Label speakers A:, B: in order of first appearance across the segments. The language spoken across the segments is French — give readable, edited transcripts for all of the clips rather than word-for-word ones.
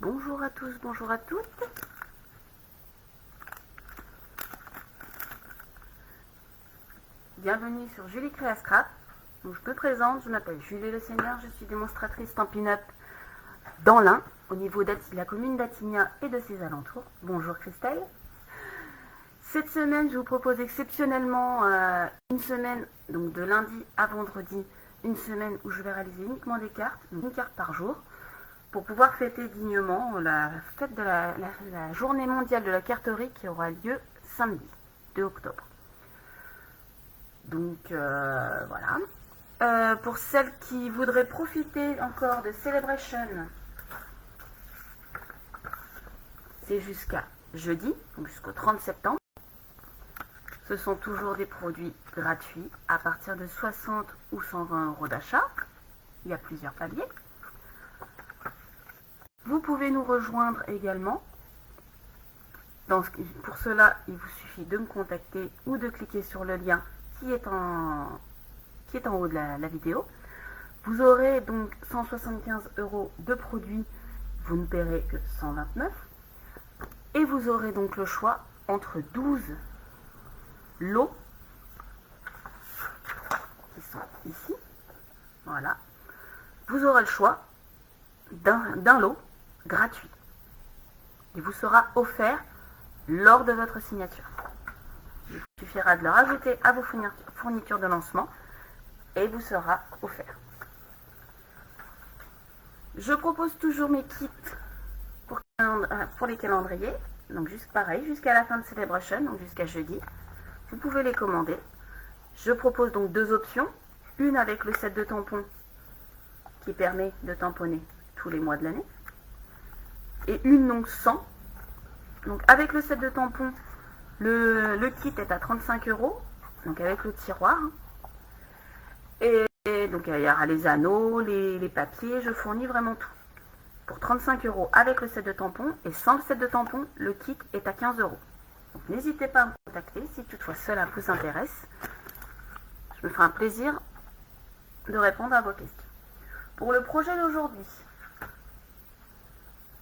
A: Bonjour à tous, bonjour à toutes. Bienvenue sur Julie Créa Scrap. Donc, je me présente, je m'appelle Julie Le Seigneur, je suis démonstratrice Stampin' Up dans l'Ain, au niveau de la commune d'Attigna et de ses alentours. Bonjour Christelle. Cette semaine, je vous propose exceptionnellement une semaine, donc de lundi à vendredi, une semaine où je vais réaliser uniquement des cartes, donc une carte par jour, pour pouvoir fêter dignement la fête de la journée mondiale de la carterie qui aura lieu samedi 2 octobre. Donc voilà. Pour celles qui voudraient profiter encore de Celebration, c'est jusqu'à jeudi, donc jusqu'au 30 septembre. Ce sont toujours des produits gratuits à partir de 60 ou 120 € d'achat. Il y a plusieurs paliers. Vous pouvez nous rejoindre également. Pour cela, il vous suffit de me contacter ou de cliquer sur le lien qui est en haut de la vidéo. Vous aurez donc 175 € de produits, vous ne paierez que 129. Et vous aurez donc le choix entre 12 lots qui sont ici. Voilà. Vous aurez le choix d'un lot gratuit. Il vous sera offert lors de votre signature. Il vous suffira de le rajouter à vos fournitures de lancement et vous sera offert. Je propose toujours mes kits pour les calendriers. Donc juste pareil, jusqu'à la fin de Celebration, donc jusqu'à jeudi. Vous pouvez les commander. Je propose donc deux options. Une avec le set de tampons qui permet de tamponner tous les mois de l'année. Et une donc sans. Donc avec le set de tampons, le kit est à 35 €, donc avec le tiroir. Et donc il y aura les anneaux, les papiers, je fournis vraiment tout. Pour 35 € avec le set de tampons, et sans le set de tampons, le kit est à 15 €. Donc n'hésitez pas à me contacter si toutefois cela vous intéresse. Je me ferai un plaisir de répondre à vos questions. Pour le projet d'aujourd'hui,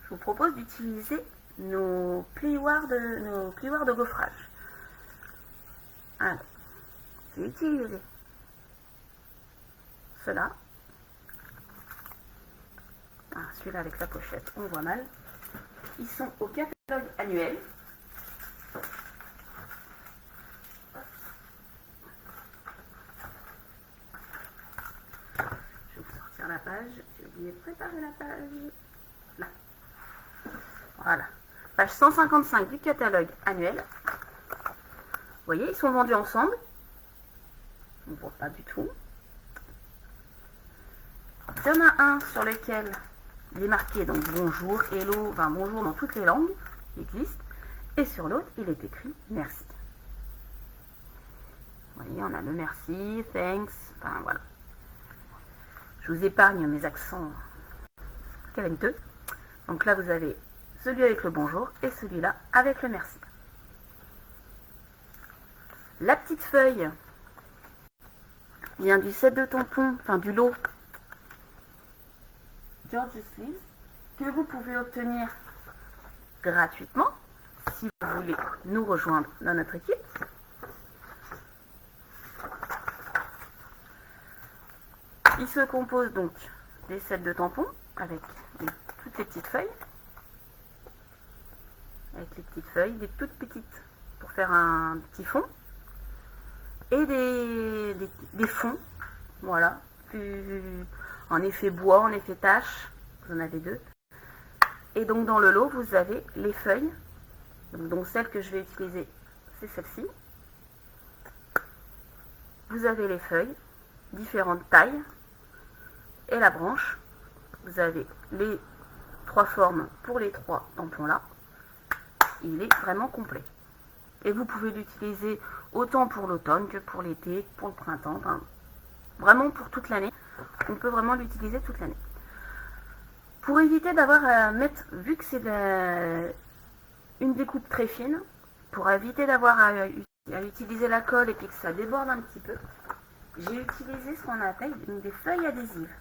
A: je vous propose d'utiliser nos plioirs de gaufrage. Alors, je vais utiliser cela. Ah, celui-là avec la pochette, on voit mal. Ils sont au catalogue annuel. Je vais vous sortir la page. J'ai oublié de préparer la page. Là. Voilà. Page 155 du catalogue annuel. Vous voyez, ils sont vendus ensemble. On ne voit pas du tout. Il y en a un sur lequel il est marqué donc bonjour, hello, enfin bonjour dans toutes les langues qui existent. Et sur l'autre, il est écrit merci. Vous voyez, on a le merci, thanks, enfin voilà. Je vous épargne mes accents calamiteux. Donc là, vous avez celui avec le bonjour et celui-là avec le merci. La petite feuille vient du set de tampons, enfin du lot George Sleeves, que vous pouvez obtenir gratuitement si vous voulez nous rejoindre dans notre équipe. Il se compose donc des sets de tampons avec toutes les petites feuilles. Avec les petites feuilles, des toutes petites pour faire un petit fond. Et des fonds, voilà, en effet bois, en effet tache, vous en avez deux. Et donc dans le lot, vous avez les feuilles. Donc celle que je vais utiliser, c'est celle-ci. Vous avez les feuilles, différentes tailles, et la branche. Vous avez les trois formes pour les trois tampons là. Il est vraiment complet. Et vous pouvez l'utiliser autant pour l'automne que pour l'été, pour le printemps, enfin, vraiment pour toute l'année. On peut vraiment l'utiliser toute l'année. Pour éviter d'avoir à mettre, vu que c'est une découpe très fine, pour éviter d'avoir à utiliser la colle et puis que ça déborde un petit peu, j'ai utilisé ce qu'on appelle des feuilles adhésives.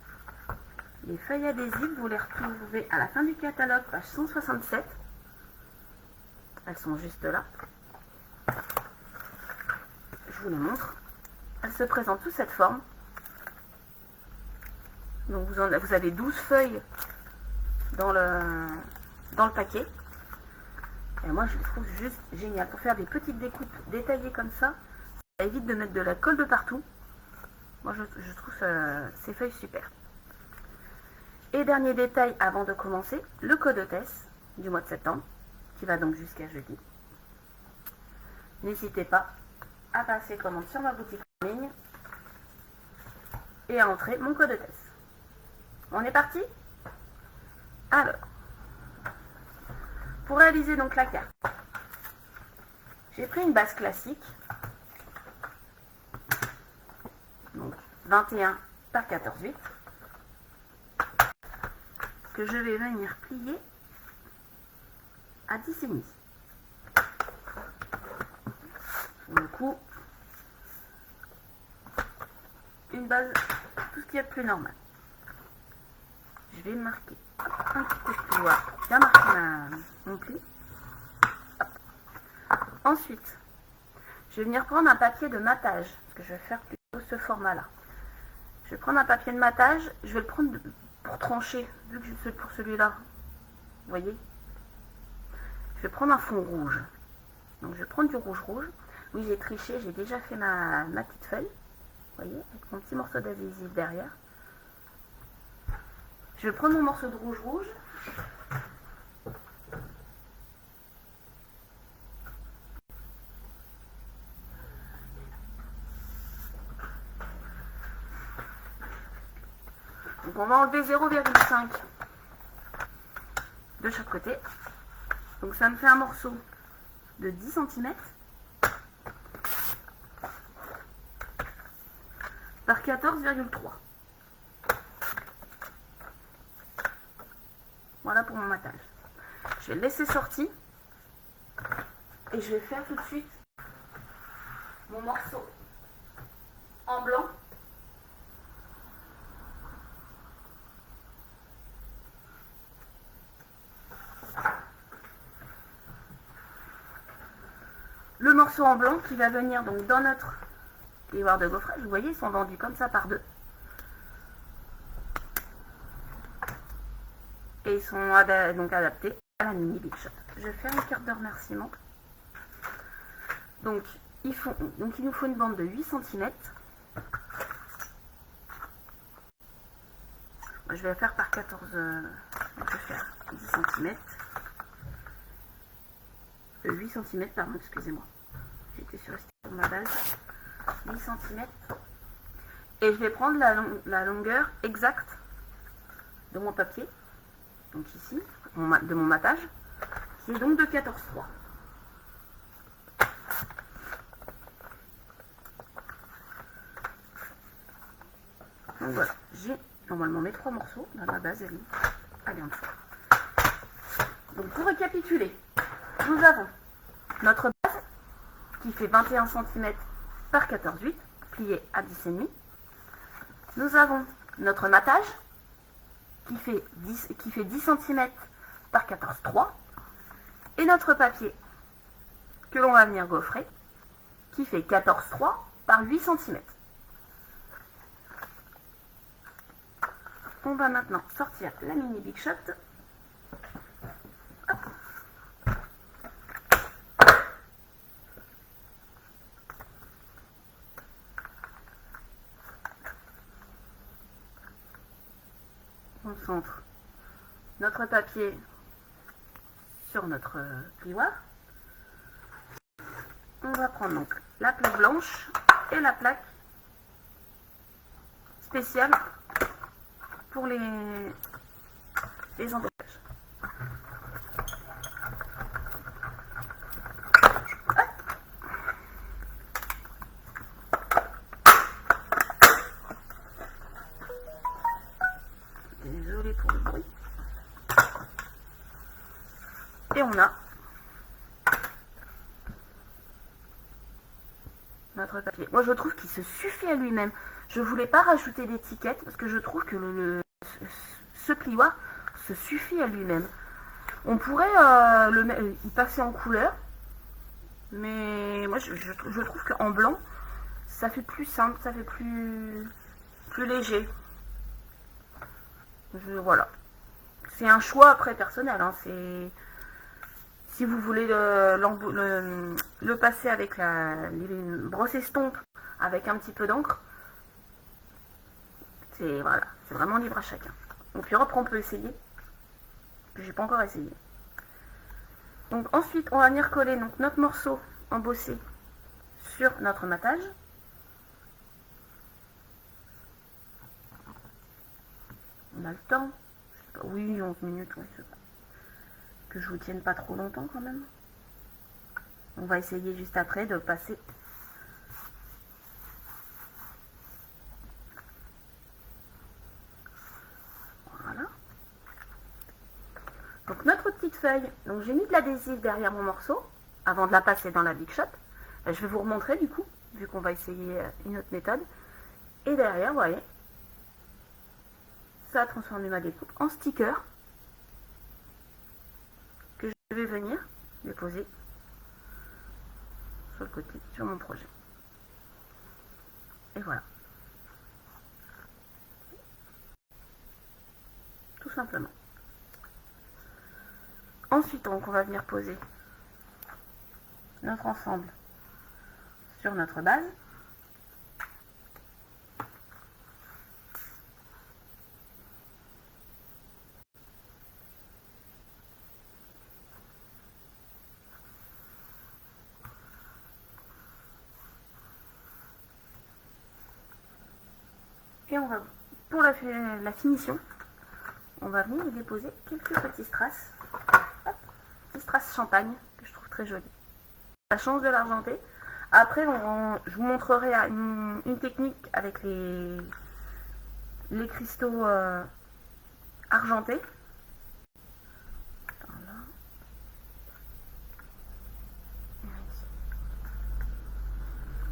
A: Les feuilles adhésives, vous les retrouvez à la fin du catalogue, page 167. Elles sont juste là. Je vous les montre. Elles se présentent sous cette forme. Donc vous avez 12 feuilles dans le paquet. Et moi je le trouve juste génial. Pour faire des petites découpes détaillées comme ça, ça évite de mettre de la colle de partout. Moi je trouve ces feuilles super. Et dernier détail avant de commencer, le code hôtesse du mois de septembre, qui va donc jusqu'à jeudi. N'hésitez pas à passer commande sur ma boutique en ligne et à entrer mon code hôtesse. On est parti? Alors, pour réaliser donc la carte, j'ai pris une base classique, donc 21 par 14,8, que je vais venir plier à 10,5. Du coup, une base, tout ce qu'il y a de plus normal. Je vais marquer un petit coup de pouvoir, bien marquer mon pli. Hop. Ensuite, je vais venir prendre un papier de matage, parce que je vais faire plutôt ce format-là. Je vais prendre un papier de matage, je vais le prendre pour trancher, vu que je suis pour celui-là. Vous voyez? Je vais prendre un fond rouge. Donc je vais prendre du rouge. Oui, j'ai triché, j'ai déjà fait ma petite feuille. Vous voyez, avec mon petit morceau d'adhésif derrière. Je vais prendre mon morceau de rouge. Donc on va enlever 0,5 de chaque côté. Donc ça me fait un morceau de 10 cm par 14,3. Voilà pour mon matage. Je vais le laisser sorti et je vais faire tout de suite mon morceau en blanc. Le morceau en blanc qui va venir donc dans notre plioir de gaufrage. Vous voyez, ils sont vendus comme ça par deux. Et ils sont donc adaptés à la mini Big Shot. Je vais faire une carte de remerciement. Donc il nous faut une bande de 8 cm. Je vais la faire par 14. Je vais faire 10 cm. 8 cm, pardon, excusez-moi. J'étais sur ma base. 8 cm. Et je vais prendre la longueur exacte de mon papier. Donc ici, de mon matage. Qui est donc de 14,3. Donc voilà, j'ai normalement mes 3 morceaux dans ma base, elle est en dessous. Donc pour récapituler, nous avons notre base qui fait 21 cm par 14,8, plié à 10,5. Nous avons notre matage qui fait 10 cm par 14,3 et notre papier que l'on va venir gaufrer qui fait 14,3 par 8 cm. On va maintenant sortir la mini Big Shot. Hop. On centre notre papier sur notre plioir. On va prendre donc la plaque blanche et la plaque spéciale pour les emballages. Désolée pour le bruit. Et on a notre papier. Moi je trouve qu'il se suffit à lui-même. Je voulais pas rajouter d'étiquette parce que je trouve que ce plioir se suffit à lui-même. On pourrait y passer en couleur, mais moi je trouve qu'en blanc, ça fait plus simple, ça fait plus léger. Voilà. C'est un choix après personnel. Hein. Si vous voulez le passer avec les brosse estompe avec un petit peu d'encre, c'est vraiment libre à chacun. Donc puis après on peut essayer. J'ai pas encore essayé. Donc ensuite on va venir coller donc, notre morceau embossé sur notre matage. On a le temps. Oui, 11 minutes, ouais, c'est pas. Que je vous tienne pas trop longtemps quand même. On va essayer juste après de passer. Voilà. Donc notre petite feuille, donc j'ai mis de l'adhésif derrière mon morceau avant de la passer dans la Big Shot. Je vais vous remontrer du coup, vu qu'on va essayer une autre méthode. Et derrière, vous voyez, ça a transformé ma découpe en sticker que je vais venir déposer sur le côté, sur mon projet. Et voilà. Tout simplement. Ensuite, donc, on va venir poser notre ensemble sur notre base. Et on va, pour la finition, on va venir y déposer quelques petits strass. Hop, petits strass champagne, que je trouve très joli. Ça change de l'argenté. Après, je vous montrerai une technique avec les cristaux argentés.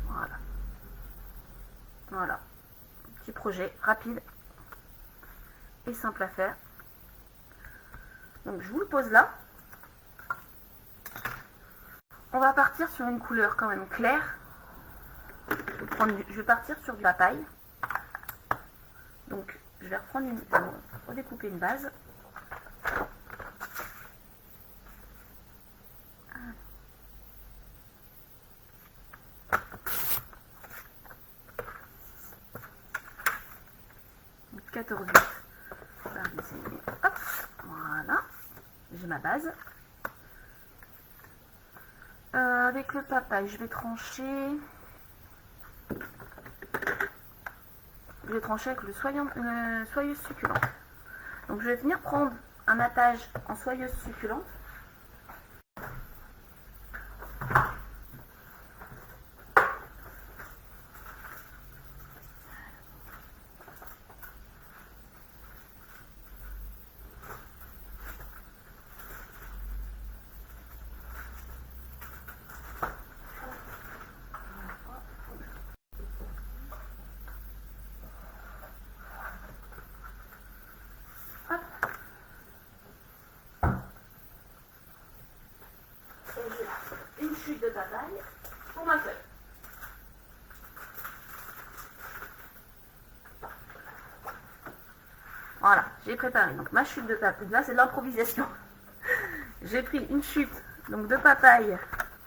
A: Voilà. Voilà. Petit projet rapide et simple à faire. Donc je vous le pose là. On va partir sur une couleur quand même claire. Je vais partir sur de la paille. Donc je vais redécouper une base. Donc 14 hop, voilà. J'ai ma base. Avec le papaye, je vais trancher. Je vais trancher avec le soyeuse succulente. Donc je vais venir prendre un matage en soyeuse succulente. Une chute de papaye pour ma feuille. Voilà, j'ai préparé donc ma chute de papaye. Là, c'est de l'improvisation. J'ai pris une chute donc de papaye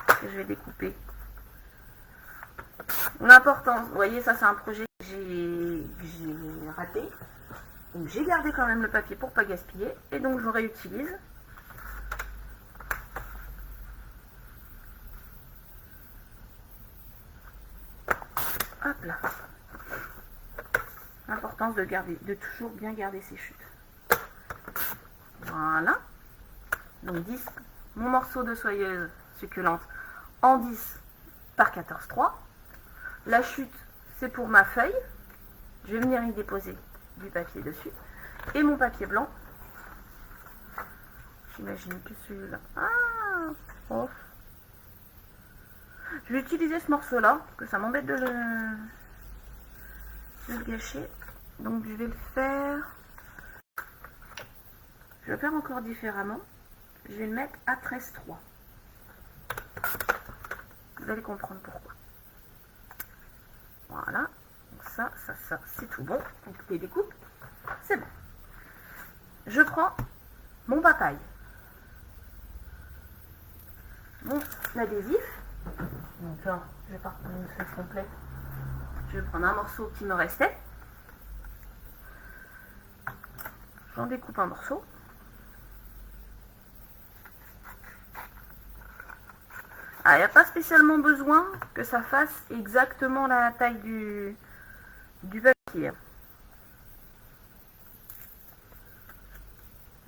A: que je vais découper. L'important, vous voyez, ça c'est un projet que j'ai raté. Donc j'ai gardé quand même le papier pour pas gaspiller et donc je réutilise. Hop là. L'importance de toujours bien garder ses chutes. Voilà. Donc 10, mon morceau de soyeuse succulente en 10 par 14,3. La chute, c'est pour ma feuille. Je vais venir y déposer du papier dessus. Et mon papier blanc. J'imagine que celui-là. Ah, oh. Je vais utiliser ce morceau-là, parce que ça m'embête de le gâcher. Donc je vais le faire Je vais faire encore différemment. Je vais le mettre à 13,3. Vous allez comprendre pourquoi. Voilà. Donc ça, c'est tout bon. Donc les découpes, c'est bon. Je prends mon papaye, mon adhésif. Donc là, je vais pas reprendre une feuille complète. Je vais prendre un morceau qui me restait. J'en découpe un morceau. Ah, il n'y a pas spécialement besoin que ça fasse exactement la taille du papier.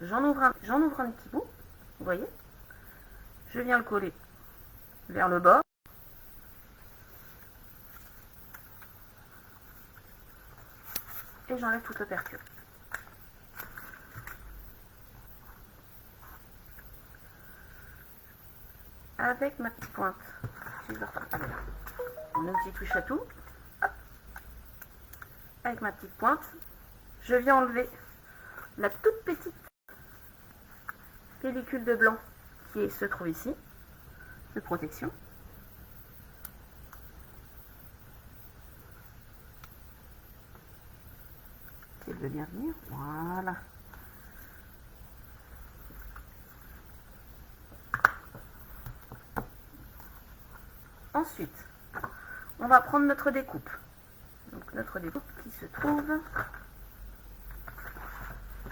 A: J'en ouvre un petit bout, vous voyez. Je viens le coller vers le bord. Et j'enlève tout l'opercule. Avec ma petite pointe, une petite touche à tout. Hop. Avec ma petite pointe, je viens enlever la toute petite pellicule de blanc qui se trouve ici, de protection. Si elle veut bien venir, voilà. Ensuite, on va prendre notre découpe. Donc notre découpe qui se trouve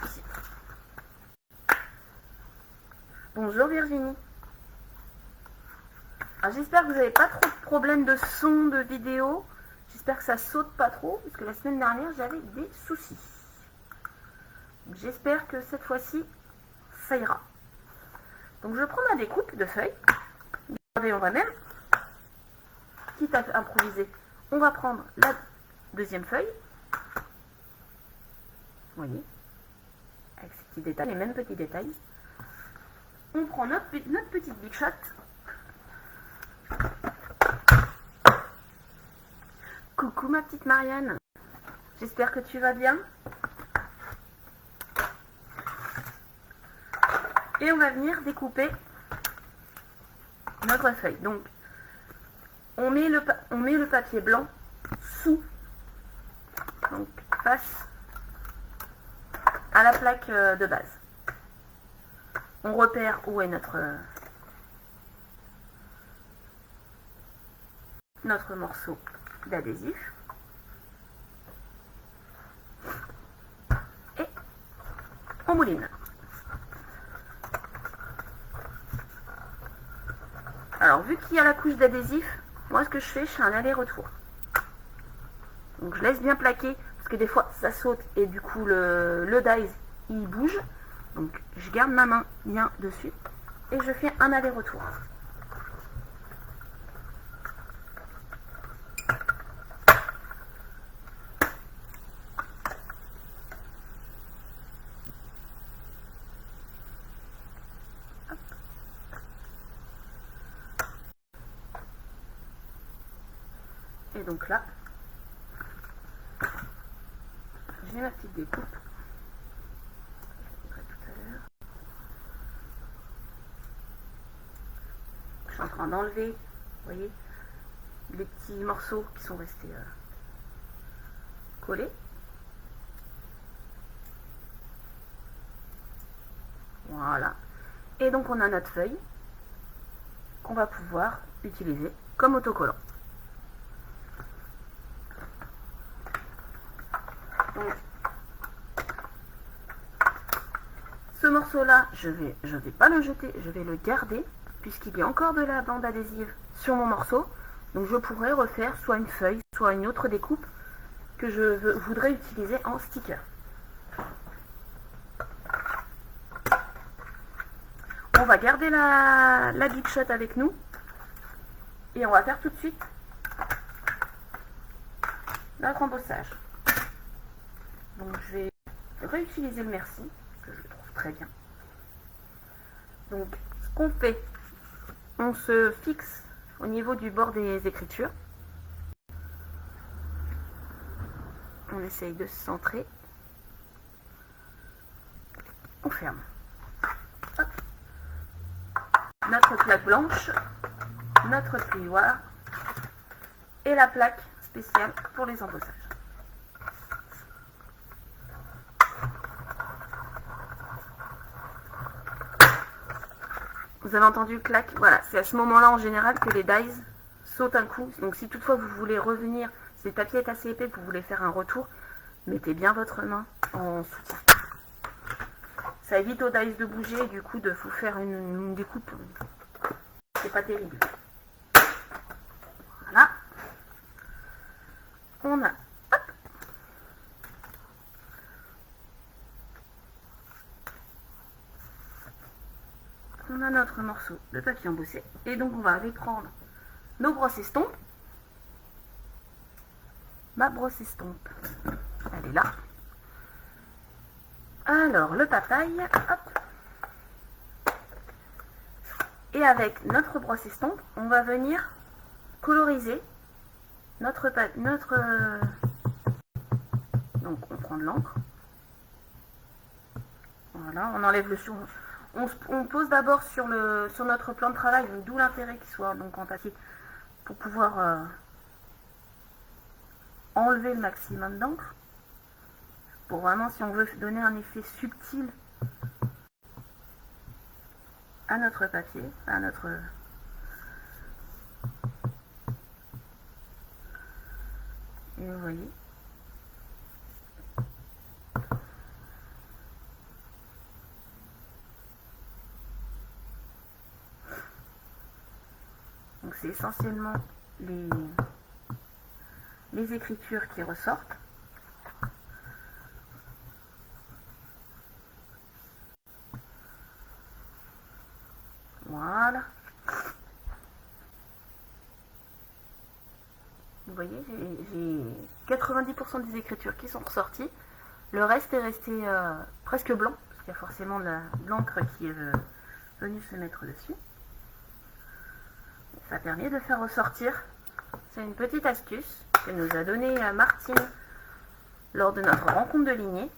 A: ici. Bonjour Virginie. J'espère que vous n'avez pas trop de problèmes de son, de vidéo. J'espère que ça saute pas trop, parce que la semaine dernière j'avais des soucis. J'espère que cette fois-ci ça ira. Donc je prends ma découpe de feuilles. Regardez, on va même, quitte à improviser, on va prendre la deuxième feuille. Vous voyez, avec ces petits détails, les mêmes petits détails. On prend notre petite Big Shot. Coucou ma petite Marianne, j'espère que tu vas bien. Et on va venir découper notre feuille. Donc, on met le papier blanc sous, donc face à la plaque de base. On repère où est notre morceau d'adhésif. Et on mouline. Alors, vu qu'il y a la couche d'adhésif, moi ce que je fais un aller-retour. Donc je laisse bien plaquer, parce que des fois ça saute et du coup le dies il bouge. Donc je garde ma main bien dessus et je fais un aller-retour. Et donc là, j'ai ma petite découpe. Je suis en train d'enlever, vous voyez, les petits morceaux qui sont restés collés. Voilà. Et donc on a notre feuille qu'on va pouvoir utiliser comme autocollant. Donc, ce morceau-là, je vais pas le jeter, je vais le garder, puisqu'il y a encore de la bande adhésive sur mon morceau. Donc je pourrais refaire soit une feuille, soit une autre découpe que je voudrais utiliser en sticker. On va garder la Big Shot avec nous. Et on va faire tout de suite notre embossage. Donc je vais réutiliser le merci, que je trouve très bien. Donc ce qu'on fait, on se fixe au niveau du bord des écritures. On essaye de se centrer. On ferme. notre plaque blanche, notre plioir et la plaque spéciale pour les embossages. Vous avez entendu le clac? Voilà, c'est à ce moment-là en général que les dies sautent un coup. Donc si toutefois vous voulez revenir, si le papier est assez épais, vous voulez faire un retour, mettez bien votre main en soutien. Ça évite aux dies de bouger et du coup de vous faire une découpe. C'est pas terrible. Voilà. On a, hop, on a notre morceau de papier embossé. Et donc on va aller prendre nos brosses estompes. Ma brosse estompe, elle est là. Alors le papaye, hop. Et avec notre brosse estompe, on va venir coloriser notre donc on prend de l'encre. Voilà, on enlève le sur. On pose d'abord sur notre plan de travail, d'où l'intérêt qu'il soit donc en papier, pour pouvoir enlever le maximum d'encre. Pour vraiment, si on veut donner un effet subtil à notre papier, à notre... Et vous voyez. Donc c'est essentiellement les écritures qui ressortent. Voilà. Vous voyez, j'ai 90% des écritures qui sont ressorties. Le reste est resté presque blanc, parce qu'il y a forcément de l'encre qui est venue se mettre dessus. Ça permet de faire ressortir. C'est une petite astuce que nous a donnée Martine lors de notre rencontre de lignée.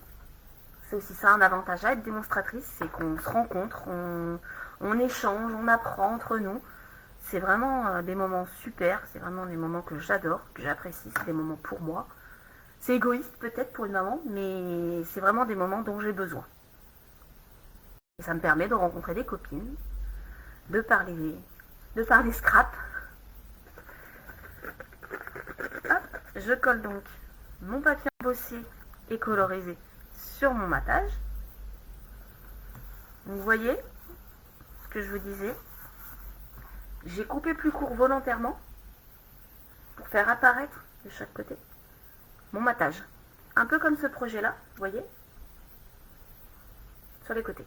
A: C'est aussi ça un avantage à être démonstratrice, c'est qu'on se rencontre, on échange, on apprend entre nous. C'est vraiment des moments super, c'est vraiment des moments que j'adore, que j'apprécie, c'est des moments pour moi. C'est égoïste peut-être pour une maman, mais c'est vraiment des moments dont j'ai besoin. Et ça me permet de rencontrer des copines, de parler scrap. Hop, je colle donc mon papier embossé et colorisé sur mon matage. Vous voyez ce que je vous disais, j'ai coupé plus court volontairement pour faire apparaître de chaque côté mon matage. Un peu comme ce projet-là, vous voyez, sur les côtés.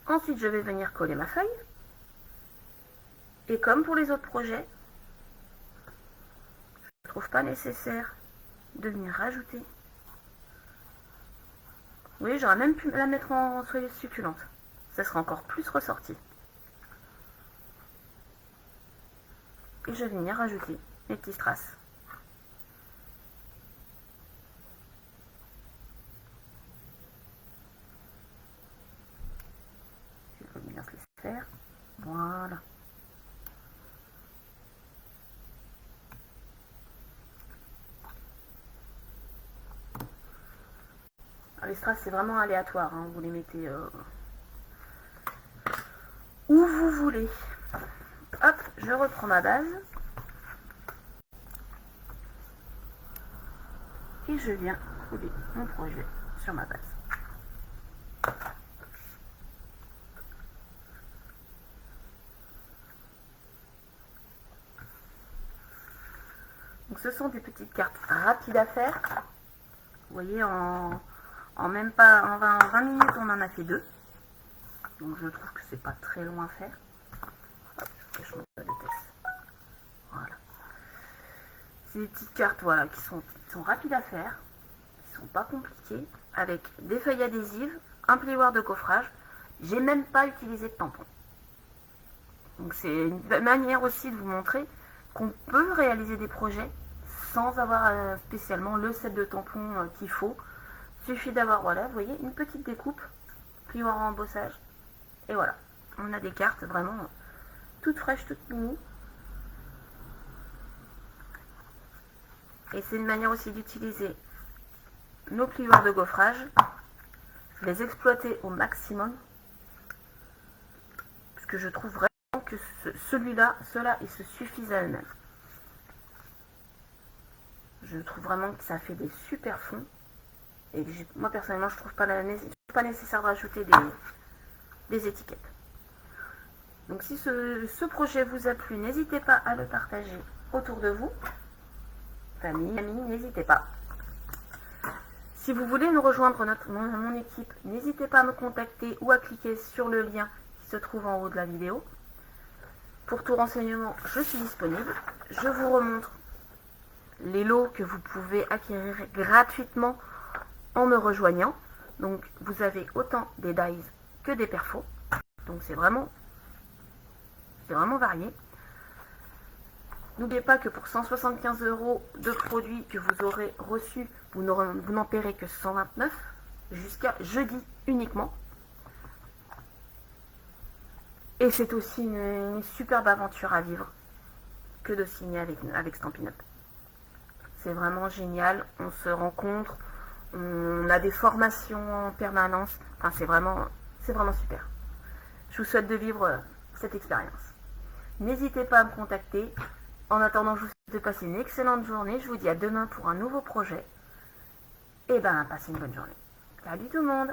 A: Ensuite, je vais venir coller ma feuille. Et comme pour les autres projets, je ne trouve pas nécessaire de venir rajouter. Oui, j'aurais même pu la mettre en feuille succulente. Ça sera encore plus ressorti. Et je vais venir rajouter mes petites traces. Je vais bien se laisser faire. Voilà. Les strass, c'est vraiment aléatoire, hein. Vous les mettez où vous voulez. Hop, je reprends ma base. Et je viens coller mon projet sur ma base. Donc ce sont des petites cartes rapides à faire. Vous voyez, en même pas en 20 minutes, on en a fait 2. Donc je trouve que c'est pas très long à faire. Hop, je monte la vitesse. Voilà. C'est des petites cartes, voilà, qui sont rapides à faire, qui sont pas compliquées, avec des feuilles adhésives, un plioir de coffrage. J'ai même pas utilisé de tampon. Donc c'est une manière aussi de vous montrer qu'on peut réaliser des projets sans avoir spécialement le set de tampons qu'il faut. Il suffit d'avoir, voilà, vous voyez, une petite découpe, plioir en embossage, et voilà. On a des cartes vraiment toutes fraîches, toutes mini. Et c'est une manière aussi d'utiliser nos plioirs de gaufrage, les exploiter au maximum, parce que je trouve vraiment que ceux-là, ils se suffisent à eux-mêmes. Je trouve vraiment que ça fait des super fonds. Et moi personnellement, je trouve pas nécessaire de rajouter des étiquettes. Donc si ce projet vous a plu, n'hésitez pas à le partager autour de vous. Famille, amis, n'hésitez pas. Si vous voulez nous rejoindre mon équipe, n'hésitez pas à me contacter ou à cliquer sur le lien qui se trouve en haut de la vidéo. Pour tout renseignement, je suis disponible. Je vous remontre les lots que vous pouvez acquérir gratuitement en me rejoignant. Donc vous avez autant des dies que des perfos. Donc c'est vraiment varié. N'oubliez pas que pour 175 € de produits que vous aurez reçus, vous n'en paierez que 129 jusqu'à jeudi uniquement. Et c'est aussi une superbe aventure à vivre que de signer avec Stampin' Up. C'est vraiment génial, on se rencontre, on a des formations en permanence, enfin c'est vraiment super. Je vous souhaite de vivre cette expérience. N'hésitez pas à me contacter. En attendant, je vous souhaite de passer une excellente journée. Je vous dis à demain pour un nouveau projet. Et ben, passez une bonne journée. Salut tout le monde!